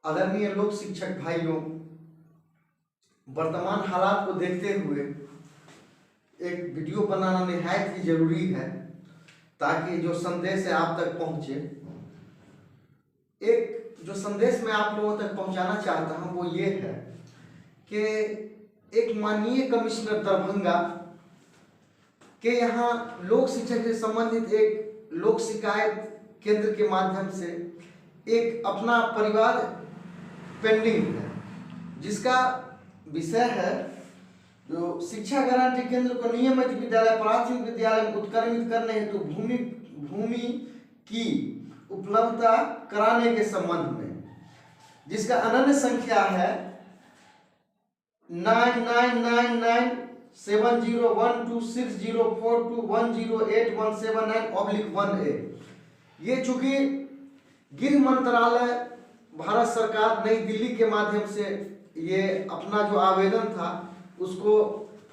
आदरणीय लोक शिक्षक भाइयों, वर्तमान हालात को देखते हुए एक वीडियो बनाना निहायत ही जरूरी है ताकि जो संदेश है आप तक पहुंचे। एक जो संदेश मैं आप लोगों तक पहुंचाना चाहता हूं वो ये है कि एक माननीय कमिश्नर दरभंगा के यहाँ लोक शिक्षा से संबंधित एक लोक शिकायत केंद्र के माध्यम से एक अपना परिवार पेंडिंग है, जिसका विषय है जो शिक्षा गारंटी केंद्र को नियमित विद्यालय प्राथमिक विद्यालय में उत्क्रमित करने हेतु भूमि की उपलब्धता कराने के संबंध में, जिसका अनन्य संख्या है 999970126042108179/1A। ये चूंकि गृह मंत्रालय भारत सरकार नई दिल्ली के माध्यम से ये अपना जो आवेदन था उसको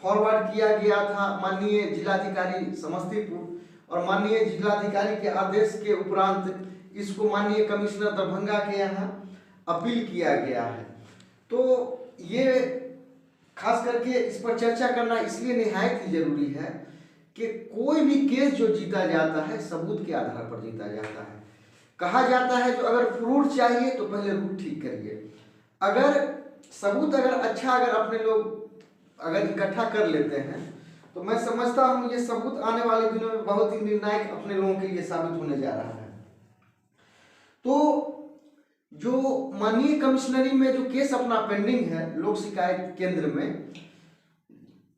फॉरवर्ड किया गया था माननीय जिलाधिकारी समस्तीपुर, और माननीय जिलाधिकारी के आदेश के उपरांत इसको माननीय कमिश्नर दरभंगा के यहाँ अपील किया गया है। तो ये खास करके इस पर चर्चा करना इसलिए निहायत ही जरूरी है कि कोई भी केस जो जीता जाता है सबूत के आधार पर जीता जाता है। कहा जाता है जो अगर प्रूफ चाहिए तो पहले रूट ठीक करिए। अगर सबूत अगर अपने लोग अगर इकट्ठा कर लेते हैं तो मैं समझता हूँ ये सबूत आने वाले दिनों में बहुत ही निर्णायक अपने लोगों के लिए साबित होने जा रहा है। तो जो माननीय कमिश्नरी में जो केस अपना पेंडिंग है लोक शिकायत केंद्र में,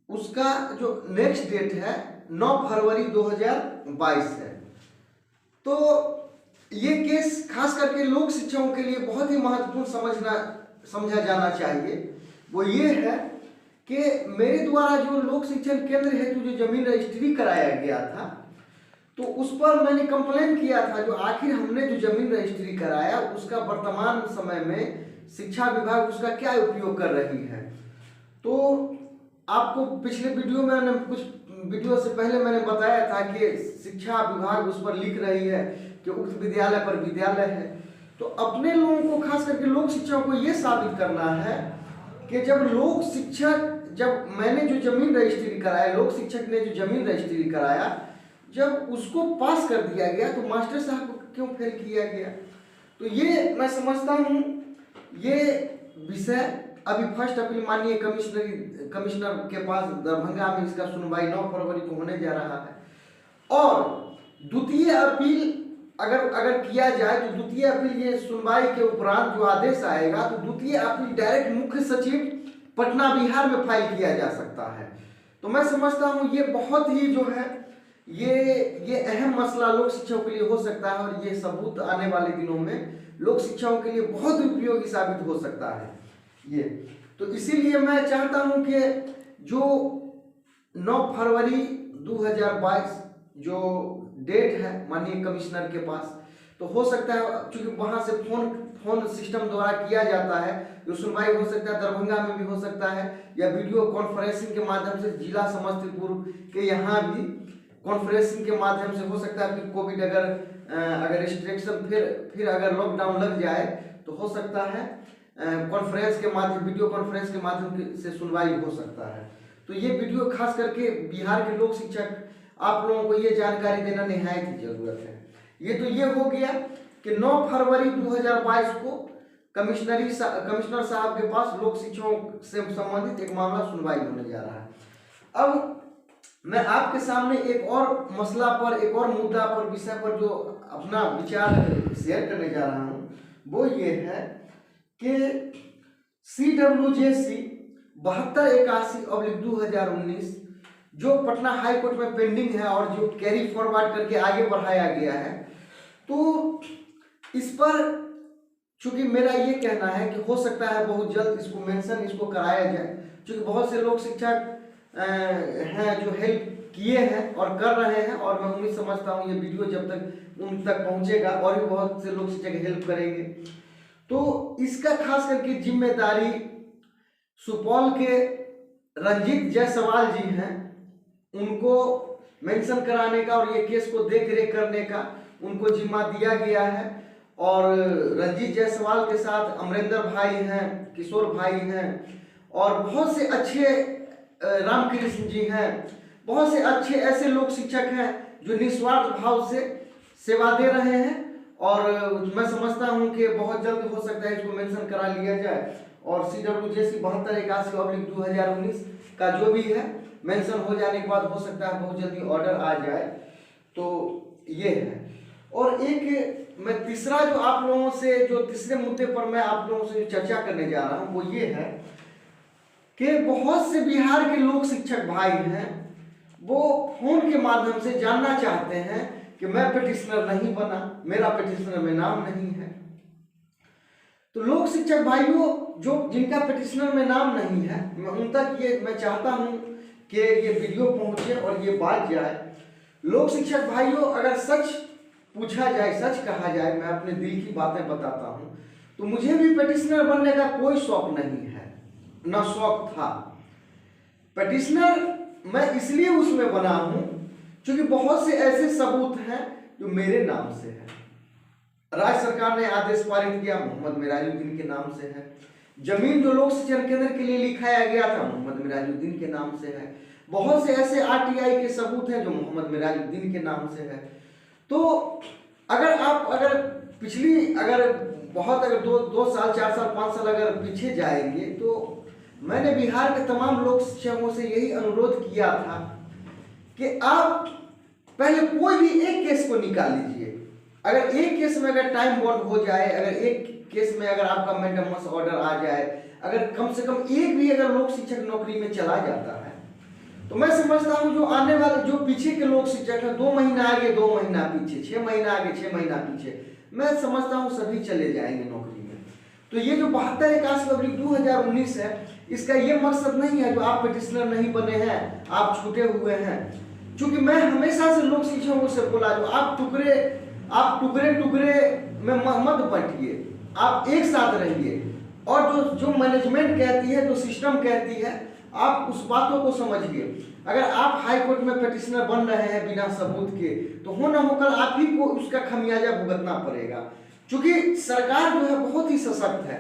उसका जो नेक्स्ट डेट है 9 फरवरी 2022 है। तो ये केस खास करके लोक शिक्षकों के लिए बहुत ही महत्वपूर्ण समझा जाना चाहिए। वो ये है कि मेरे द्वारा जो लोक शिक्षण केंद्र हेतु जो जमीन रजिस्ट्री कराया गया था तो उस पर मैंने कंप्लेन किया था जो आखिर हमने जो जमीन रजिस्ट्री कराया उसका वर्तमान समय में शिक्षा विभाग उसका क्या उपयोग कर रही है। तो आपको पिछले वीडियो में मैंने कुछ वीडियो से पहले मैंने बताया था कि शिक्षा विभाग उस पर लिख रही है कि उक्त विद्यालय पर विद्यालय है। तो अपने लोगों को खास करके लोक शिक्षकों को ये साबित करना है कि जब मैंने जो जमीन रजिस्ट्री कराया, लोक शिक्षक ने जो जमीन रजिस्ट्री कराया, जब उसको पास कर दिया गया तो मास्टर साहब को क्यों फेल किया गया। तो ये मैं समझता हूँ ये विषय अभी फर्स्ट अपील माननीय कमिश्नर के पास दरभंगा में इसका सुनवाई 9 फरवरी को होने जा रहा है। और द्वितीय अपील अगर किया जाए तो द्वितीय अपील ये सुनवाई के उपरांत जो आदेश आएगा तो द्वितीय अपील डायरेक्ट मुख्य सचिव पटना बिहार में फाइल किया जा सकता है। तो मैं समझता हूँ ये बहुत ही जो है ये अहम मसला लोक शिक्षकों के लिए हो सकता है और ये सबूत आने वाले दिनों में लोक शिक्षकों के लिए बहुत उपयोगी साबित हो सकता है ये। तो इसीलिए मैं चाहता हूं कि जो 9 फरवरी 2022 जो डेट है माननीय कमिश्नर के पास, तो हो सकता है क्योंकि वहां से फोन सिस्टम द्वारा किया जाता है, जो सुनवाई हो सकता है दरभंगा में भी हो सकता है या वीडियो कॉन्फ्रेंसिंग के माध्यम से जिला समस्तीपुर के यहाँ भी कॉन्फ्रेंसिंग के माध्यम से हो सकता है कि कोविड अगर रिस्ट्रिक्शन फिर अगर लॉकडाउन लग जाए तो हो सकता है कॉन्फ्रेंस के माध्यम वीडियो कॉन्फ्रेंस के माध्यम से सुनवाई हो सकता है। तो ये वीडियो खास करके बिहार के लोक शिक्षक आप लोगों को ये जानकारी देना निहायत ही जरूरत है। ये हो गया कि 9 फरवरी 2022 को कमिश्नर साहब के पास लोक शिक्षकों से संबंधित एक मामला सुनवाई होने जा रहा है। अब मैं आपके सामने एक और मसला पर, एक और मुद्दा पर, विषय पर जो अपना विचार शेयर करने जा रहा हूं वो ये है कि CWJC 7281/2019 जो पटना हाई कोर्ट में पेंडिंग है और जो कैरी फॉरवर्ड करके आगे बढ़ाया गया है, तो इस पर चूंकि मेरा ये कहना है कि हो सकता है बहुत जल्द इसको कराया जाए, क्योंकि बहुत से लोग शिक्षक हैं जो हेल्प किए हैं और कर रहे हैं, और मैं उम्मीद समझता हूँ ये वीडियो जब तक उन तक पहुंचेगा और भी बहुत से लोग शिक्षक हेल्प करेंगे। तो इसका खास करके जिम्मेदारी सुपौल के रंजीत जायसवाल जी हैं, उनको मेंशन कराने का और ये केस को देख रेख करने का उनको जिम्मा दिया गया है। और रंजीत जायसवाल के साथ अमरिंदर भाई हैं, किशोर भाई हैं, और बहुत से अच्छे रामकृष्ण जी हैं, बहुत से अच्छे ऐसे लोक शिक्षक हैं जो निस्वार्थ भाव से सेवा दे रहे हैं। और मैं समझता हूं कि बहुत जल्द हो सकता है इसको मेंशन करा लिया जाए और CWJC 7281/2019 का जो भी है मेंशन हो जाने के बाद हो सकता है बहुत जल्दी ऑर्डर आ जाए। तो ये है। और एक मैं तीसरा जो आप लोगों से जो तीसरे मुद्दे पर मैं आप लोगों से चर्चा करने जा रहा हूं वो ये है कि बहुत से बिहार के लोक शिक्षक भाई हैं, वो फोन के माध्यम से जानना चाहते हैं कि मैं पिटिशनर नहीं बना, मेरा पिटिशनर में नाम नहीं है। तो लोक शिक्षक भाइयों जो जिनका पिटिशनर में नाम नहीं है, मैं उन तक ये मैं चाहता हूं कि ये वीडियो पहुंचे और ये बात जाए। लोक शिक्षक भाइयों, अगर सच पूछा जाए, सच कहा जाए, मैं अपने दिल की बातें बताता हूं, तो मुझे भी पिटिशनर बनने का कोई शौक नहीं है, ना शौक था। पिटिशनर मैं इसलिए उसमें बना हूं क्योंकि बहुत से ऐसे सबूत हैं जो मेरे नाम से है। राज्य सरकार ने आदेश पारित किया, मोहम्मद मिराजुद्दीन के नाम से है। जमीन जो लोक शिक्षण केंद्र के लिए लिखाया गया था, मोहम्मद मिराजुद्दीन के नाम से है। बहुत से ऐसे RTI के सबूत हैं जो मोहम्मद मिराजुद्दीन के नाम से है। तो अगर पिछली अगर 2 साल 4 साल 5 साल अगर पीछे जाएंगे तो मैंने बिहार के तमाम लोक शिक्षकों से यही अनुरोध किया था कि आप पहले कोई भी एक केस को निकाल लीजिए। अगर एक केस में अगर टाइम बॉन्ड हो जाए, अगर एक केस में अगर आपका मैंडेमस ऑर्डर आ जाए, अगर कम से कम एक भी अगर लोक शिक्षक नौकरी में चला जाता है, तो मैं समझता हूं जो आने वाले जो पीछे के लोक शिक्षक हैं, 2 महीना आगे 2 महीना पीछे, 6 महीना आगे 6 महीना पीछे, मैं समझता हूं सभी चले जाएंगे नौकरी में। तो ये जो 7281/2019 है, इसका ये मकसद नहीं है जो आप पिटिशनर नहीं बने हैं, आप छूटे हुए हैं। क्योंकि मैं हमेशा से लोक शिक्षकों से बोला, जो आप टुकड़े टुकड़े में मत बंटिए, आप एक साथ रहिए। और जो मैनेजमेंट कहती है, जो सिस्टम कहती है, आप उस बातों को समझिए। अगर आप हाई कोर्ट में पिटिशनर बन रहे हैं बिना सबूत के, तो हो ना होकर आप ही को उसका खमियाजा भुगतना पड़ेगा। क्योंकि सरकार जो है बहुत ही सशक्त है।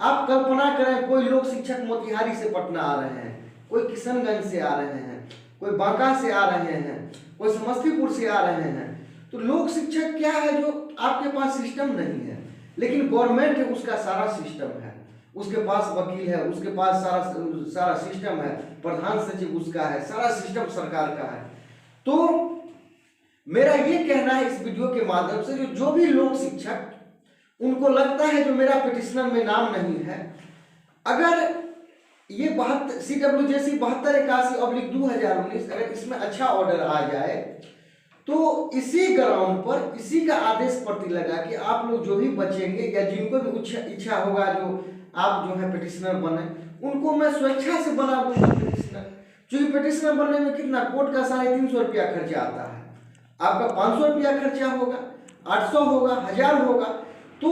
आप कल्पना करें, कोई लोक शिक्षक मोतिहारी से पटना आ रहे हैं, कोई किशनगंज से आ रहे हैं, कोई बांका से आ रहे हैं, कोई समस्तीपुर से आ रहे हैं। तो लोक शिक्षक क्या है जो आपके पास सिस्टम नहीं है, लेकिन गवर्नमेंट है, उसका सारा सिस्टम है, उसके पास वकील है, उसके पास सारा सिस्टम है, प्रधान सचिव उसका है, सारा सिस्टम सरकार का है। तो मेरा ये कहना है इस वीडियो के माध्यम से, जो भी लोक शिक्षक उनको लगता है जो मेरा पिटिशनर में नाम नहीं है, अगर ये CWJC 7281/2019 अगर इसमें अच्छा ऑर्डर आ जाए, तो इसी ग्राउंड पर इसी का आदेश प्रति लगा कि आप लोग जो भी बचेंगे या जिनको भी इच्छा होगा जो आप जो है पिटिशनर बने, उनको मैं स्वेच्छा से बना दूंगा पिटिशनर। क्योंकि पिटिशनर बनने में कितना कोर्ट का 350 रुपया खर्चा आता है, आपका 500 रुपया खर्चा होगा, 800 होगा, 1000 होगा। तो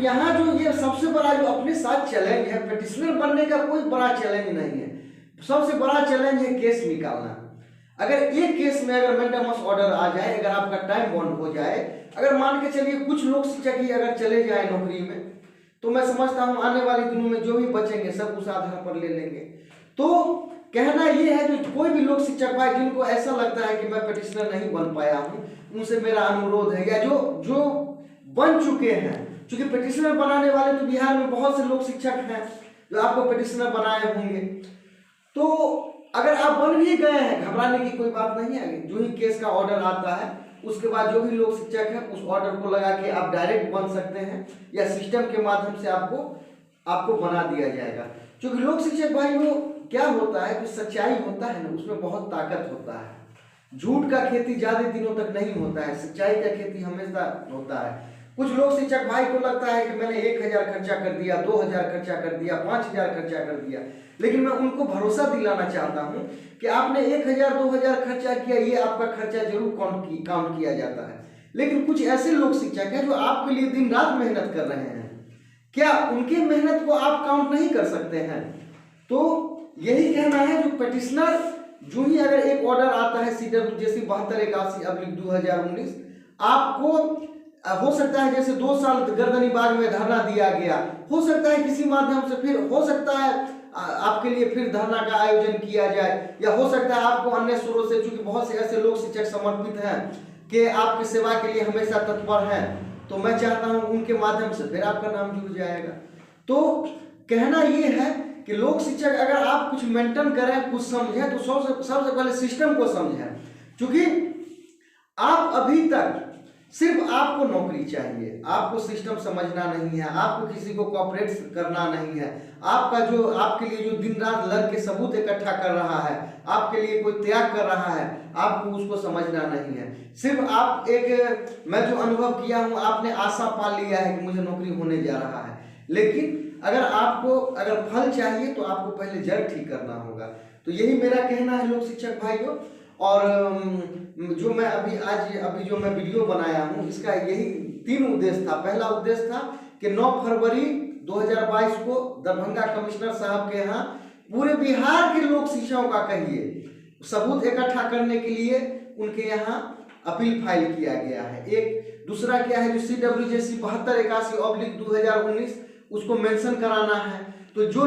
यहाँ जो ये सबसे बड़ा जो अपने साथ चैलेंज है, पिटिशनर बनने का कोई बड़ा चैलेंज नहीं है, सबसे बड़ा चैलेंज है केस निकालना। अगर एक केस में अगर मैंडेमस ऑर्डर आ जाए, अगर आपका टाइम बॉन्ड हो जाए, अगर मान के चलिए कुछ लोक शिक्षक ही अगर चले जाए नौकरी में, तो मैं समझता हूं आने वाले दिनों में जो भी बचेंगे सब उस आधार पर ले लेंगे। तो कहना ये है, जो कोई भी लोक शिक्षक भाई जिनको ऐसा लगता है कि मैं पिटिशनर नहीं बन पाया हूं, उनसे मेरा अनुरोध है, या जो बन चुके हैं, क्योंकि पिटिशनर बनाने वाले तो बिहार में बहुत से लोक शिक्षक हैं जो आपको पिटिशनर बनाए होंगे। तो अगर आप बन भी गए हैं, घबराने की कोई बात नहीं है। जो ही केस का ऑर्डर आता है, उसके बाद जो भी लोक शिक्षक है उस ऑर्डर को लगा के आप डायरेक्ट बन सकते हैं, या सिस्टम के माध्यम से आपको बना दिया जाएगा। क्योंकि लोक शिक्षक भाई वो क्या होता है, जो सच्चाई होता है ना, उसमें बहुत ताकत होता है। झूठ का खेती ज्यादा दिनों तक नहीं होता है, सच्चाई का खेती हमेशा होता है। कुछ लोक शिक्षक भाई को लगता है कि मैंने 1000 खर्चा कर दिया, 2000 खर्चा कर दिया, 5000 खर्चा कर दिया, लेकिन मैं उनको भरोसा दिलाना चाहता हूं कि आपने 1000 2000 खर्चा किया, ये आपका खर्चा जरूर काउंट किया जाता है। लेकिन कुछ ऐसे लोक शिक्षक हैं जो आपके लिए दिन रात मेहनत कर रहे हैं, क्या उनकी मेहनत को आप काउंट नहीं कर सकते हैं? तो यही कहना है, जो पिटिशनर जो ही अगर एक ऑर्डर आता है CWJC 7281/2019, आपको हो सकता है जैसे 2 साल गर्दनी बाग में धरना दिया गया, हो सकता है किसी माध्यम से फिर हो सकता है आपके लिए फिर धरना का आयोजन किया जाए, या हो सकता है आपको अन्य स्रोत से, चूंकि बहुत से ऐसे लोक शिक्षक समर्पित हैं कि आपकी सेवा के लिए हमेशा तत्पर हैं, तो मैं चाहता हूं उनके माध्यम से फिर आपका नाम जुड़ जाएगा। तो कहना ये है कि लोक शिक्षक अगर आप कुछ मेंटेन करें, कुछ समझें, तो सबसे पहले सिस्टम को समझें। क्योंकि आप अभी तक सिर्फ आपको नौकरी चाहिए, आपको सिस्टम समझना नहीं है, आपको किसी को कोऑपरेट करना नहीं है, आपके लिए जो दिन रात लड़ के सबूत इकट्ठा कर रहा है, आपके लिए कोई त्याग कर रहा है, आपको उसको समझना नहीं है। सिर्फ आप मैं जो अनुभव किया हूं, आपने आशा पाल लिया है कि मुझे नौकरी होने जा रहा है, लेकिन अगर फल चाहिए तो आपको पहले जड़ ठीक करना होगा। तो यही मेरा कहना है लोक शिक्षक भाइयों। और जो मैं अभी जो मैं वीडियो बनाया हूं, इसका यही 3 उद्देश्य था। पहला उद्देश्य था कि 9 फरवरी 2022 को दरभंगा कमिश्नर साहब के यहाँ पूरे बिहार के लोक शिक्षकों का कहिए सबूत इकट्ठा करने के लिए उनके यहाँ अपील फाइल किया गया है। एक दूसरा क्या है, जो CWJC 7281/2019 उसको मेंशन कराना है। तो जो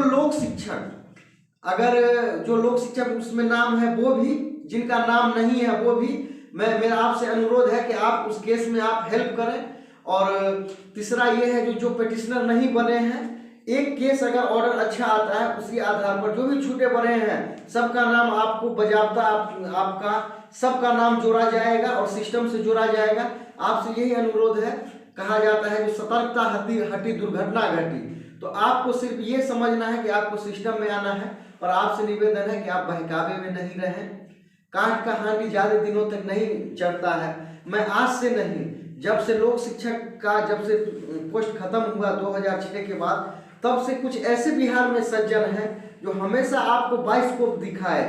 लोक शिक्षक उसमें नाम है, वो भी, जिनका नाम नहीं है वो भी, मेरा आपसे अनुरोध है कि आप उस केस में आप हेल्प करें। और तीसरा ये है, जो पेटिशनर नहीं बने हैं, एक केस अगर ऑर्डर अच्छा आता है, उसी आधार पर जो भी छूटे बने हैं सबका नाम आपको बजाबता आपका सबका नाम जोड़ा जाएगा और सिस्टम से जोड़ा जाएगा। आपसे यही अनुरोध है। कहा जाता है जो सतर्कता हटी दुर्घटना घटी। तो आपको सिर्फ ये समझना है कि आपको सिस्टम में आना है, और आपसे निवेदन है कि आप बहकावे में नहीं रहें। काठ का हांडी ज्यादा दिनों तक नहीं चढ़ता है। मैं आज से नहीं, जब से लोक शिक्षक का जब से पोस्ट खत्म हुआ 2006 के बाद, तब से कुछ ऐसे बिहार में सज्जन हैं जो हमेशा आपको बाइस्कोप दिखाए।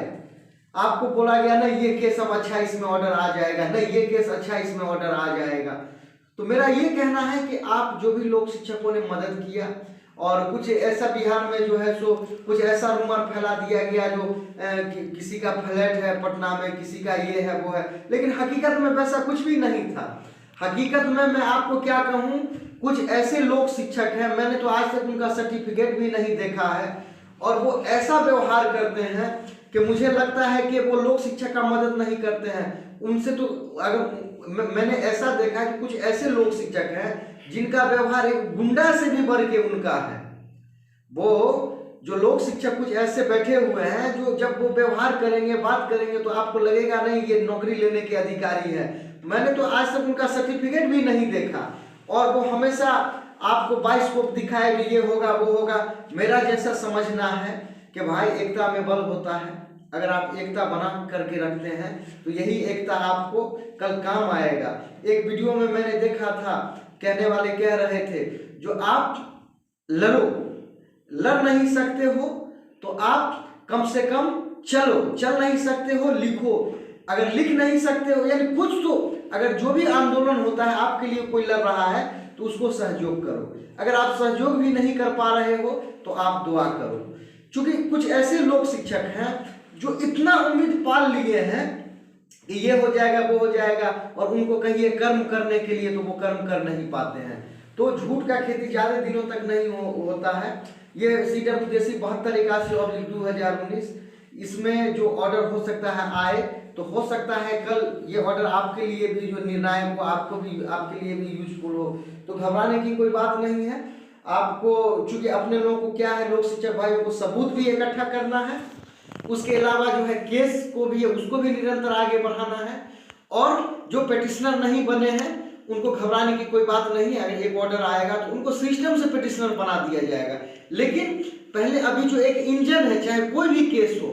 आपको बोला गया नहीं ये केस अब अच्छा इसमें ऑर्डर आ जाएगा, नहीं ये केस अच्छा इसमें ऑर्डर आ जाएगा। तो मेरा ये कहना है कि आप जो भी लोक शिक्षकों ने मदद किया, और कुछ ऐसा बिहार में जो है सो कुछ ऐसा रूमर फैला दिया गया जो किसी का फ्लैट है पटना में, किसी का ये है वो है, लेकिन हकीकत में वैसा कुछ भी नहीं था। हकीकत में मैं आपको क्या कहूँ, कुछ ऐसे लोक शिक्षक हैं, मैंने तो आज तक उनका सर्टिफिकेट भी नहीं देखा है, और वो ऐसा व्यवहार करते हैं कि मुझे लगता है कि वो लोक शिक्षक का मदद नहीं करते हैं। उनसे तो अगर मैंने ऐसा देखा कि कुछ ऐसे लोक शिक्षक हैं जिनका व्यवहार एक गुंडा से भी बढ़ के उनका है। वो जो लोक शिक्षक कुछ ऐसे बैठे हुए हैं जो जब वो व्यवहार करेंगे, बात करेंगे, तो आपको लगेगा नहीं ये नौकरी लेने के अधिकारी है। मैंने तो आज तक उनका सर्टिफिकेट भी नहीं देखा, और वो हमेशा आपको बाइस्कोप दिखाए कि ये होगा वो होगा। मेरा जैसा समझना है कि भाई एकता में बल होता है। अगर आप एकता बना करके रखते हैं तो यही एकता आपको कल काम आएगा। एक वीडियो में मैंने देखा था, कहने वाले कह रहे थे जो आप लड़ नहीं सकते हो तो आप कम से कम चल नहीं सकते हो लिखो। अगर लिख नहीं सकते हो यानी कुछ तो, अगर जो भी आंदोलन होता है आपके लिए कोई लड़ रहा है तो उसको सहयोग करो। अगर आप सहयोग भी नहीं कर पा रहे हो तो आप दुआ करो। क्योंकि कुछ ऐसे लोक शिक्षक हैं जो इतना उम्मीद पाल लिए हैं कि ये हो जाएगा वो हो जाएगा, और उनको कहिए कर्म करने के लिए तो वो कर्म कर नहीं पाते हैं। तो झूठ का खेती ज्यादा दिनों तक नहीं होता है। ये CWJC 7281/2019 इसमें जो ऑर्डर हो सकता है आए, तो हो सकता है कल ये ऑर्डर आपके लिए भी जो निर्णायक हो, आपके लिए भी यूजफुल हो। तो घबराने की कोई बात नहीं है। आपको चूंकि अपने लोगों को क्या है, लोक शिक्षक भाइयों को सबूत भी इकट्ठा करना है, उसके अलावा जो है केस को भी उसको भी निरंतर आगे बढ़ाना है। और जो पेटिशनर नहीं बने हैं उनको घबराने की कोई बात नहीं है। अगर एक ऑर्डर आएगा तो उनको सिस्टम से पेटिशनर बना दिया जाएगा। लेकिन पहले अभी जो एक इंजन है, चाहे कोई भी केस हो,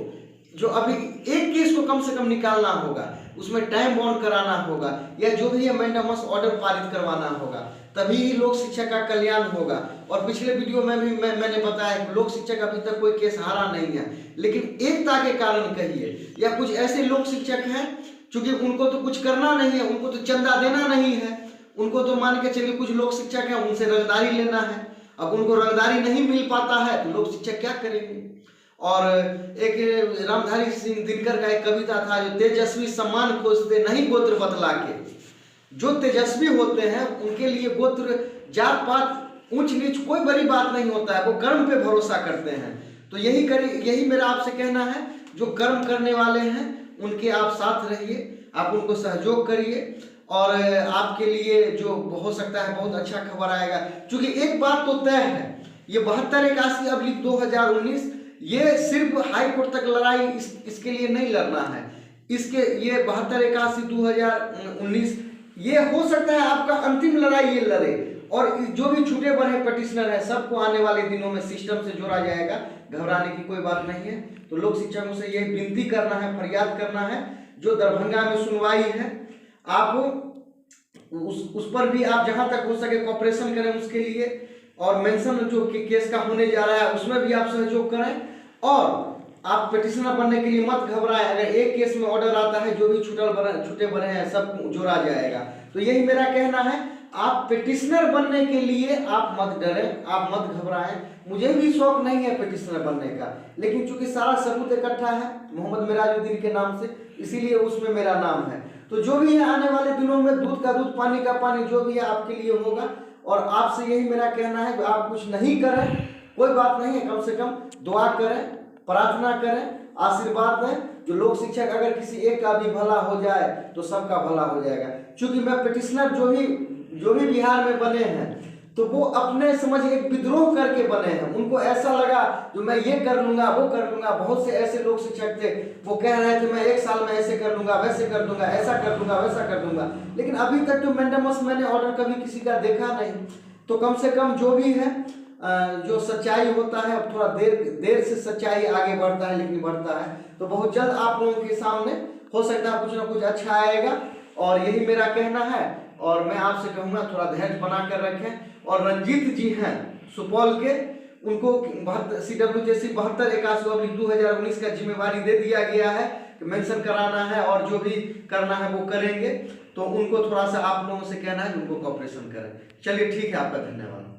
जो अभी एक केस को कम से कम निकालना होगा, उसमें टाइम बाउंड कराना होगा, या जो भी मैंडेमस ऑर्डर पारित करवाना होगा, तभी लोक शिक्षक का कल्याण होगा। और पिछले वीडियो में भी मैंने बताया कि लोक शिक्षक अभी तक कोई केस हारा नहीं है, लेकिन एकता के कारण कहिए, या कुछ ऐसे लोक शिक्षक हैं क्योंकि उनको तो कुछ करना नहीं है, उनको तो चंदा देना नहीं है, उनको तो मान के चलिए कुछ लोक शिक्षक हैं उनसे रंगदारी लेना है। अब उनको रंगदारी नहीं मिल पाता है तो लोक शिक्षक क्या करेंगे। और एक रामधारी सिंह दिनकर का एक कविता था, जो तेजस्वी सम्मान खोजते नहीं गोत्र बतला के, जो तेजस्वी होते हैं उनके लिए गोत्र जात पात ऊंच नीच कोई बड़ी बात नहीं होता है, वो कर्म पे भरोसा करते हैं। तो यही मेरा आपसे कहना है, जो कर्म करने वाले हैं उनके आप साथ रहिए, आप उनको सहयोग करिए और आपके लिए जो हो सकता है बहुत अच्छा खबर आएगा। क्योंकि एक बात तो तय है, ये 7281/2019 ये सिर्फ हाई कोर्ट तक लड़ाई इसके लिए नहीं लड़ना है। इसके ये 7281/2019 ये हो सकता है आपका अंतिम लड़ाई ये लड़े, और जो भी छूटे बढ़े पिटिशनर है सबको आने वाले दिनों में सिस्टम से जोड़ा जाएगा, घबराने की कोई बात नहीं है। तो लोक शिक्षकों से यह विनती करना है, फरियाद करना है, जो दरभंगा में सुनवाई है आप उस पर भी आप जहां तक हो सके कोऑपरेशन करें उसके लिए, और मेंशन जो केस का होने जा रहा है उसमें भी आप सहयोग करें, और आप पिटिशनर बनने के लिए मत घबराएं। अगर एक केस में ऑर्डर आता है जो भी छूटे बने हैं सब जोड़ा जाएगा। तो यही मेरा कहना है, आप पिटिशनर बनने के लिए आप मत डरें, आप मत घबराएं। मुझे भी शौक नहीं है पिटिशनर बनने का, लेकिन चूंकि सारा सबूत इकट्ठा है मोहम्मद मिराजुद्दीन के नाम से, इसीलिए उसमें मेरा नाम है। तो जो भी है आने वाले दिनों में दूध का दूध पानी का पानी जो भी है आपके लिए होगा। और आपसे यही मेरा कहना है, आप कुछ नहीं करें कोई बात नहीं है, कम से कम दुआ करें, प्रार्थना करें, आशीर्वाद दें। जो लोक शिक्षक अगर किसी एक का भी भला हो जाए तो सबका भला हो जाएगा। क्योंकि मैं पिटिशनर जो भी बिहार में बने हैं तो वो अपने समझ एक विद्रोह करके बने हैं। उनको ऐसा लगा जो मैं ये कर लूंगा वो कर लूंगा। बहुत से ऐसे लोक शिक्षक थे वो कह रहे थे मैं 1 साल में ऐसे कर लूंगा वैसे कर दूंगा, ऐसा कर दूंगा वैसा कर दूंगा, लेकिन अभी तक तो मैंडेमस मैंने ऑर्डर कभी किसी का देखा नहीं। तो कम से कम जो भी है जो सच्चाई होता है, अब थोड़ा देर से सच्चाई आगे बढ़ता है लेकिन बढ़ता है। तो बहुत जल्द आप लोगों के सामने हो सकता है कुछ ना कुछ अच्छा आएगा, और यही मेरा कहना है। और मैं आपसे कहूँगा थोड़ा धैर्य बना कर रखें। और रंजीत जी हैं सुपौल के, उनको CWJC 7281/2019 का जिम्मेवारी दे दिया गया है कि मेंशन कराना है और जो भी करना है वो करेंगे। तो उनको थोड़ा सा आप लोगों से कहना है उनको कोऑपरेशन करें। चलिए ठीक है, आपका धन्यवाद।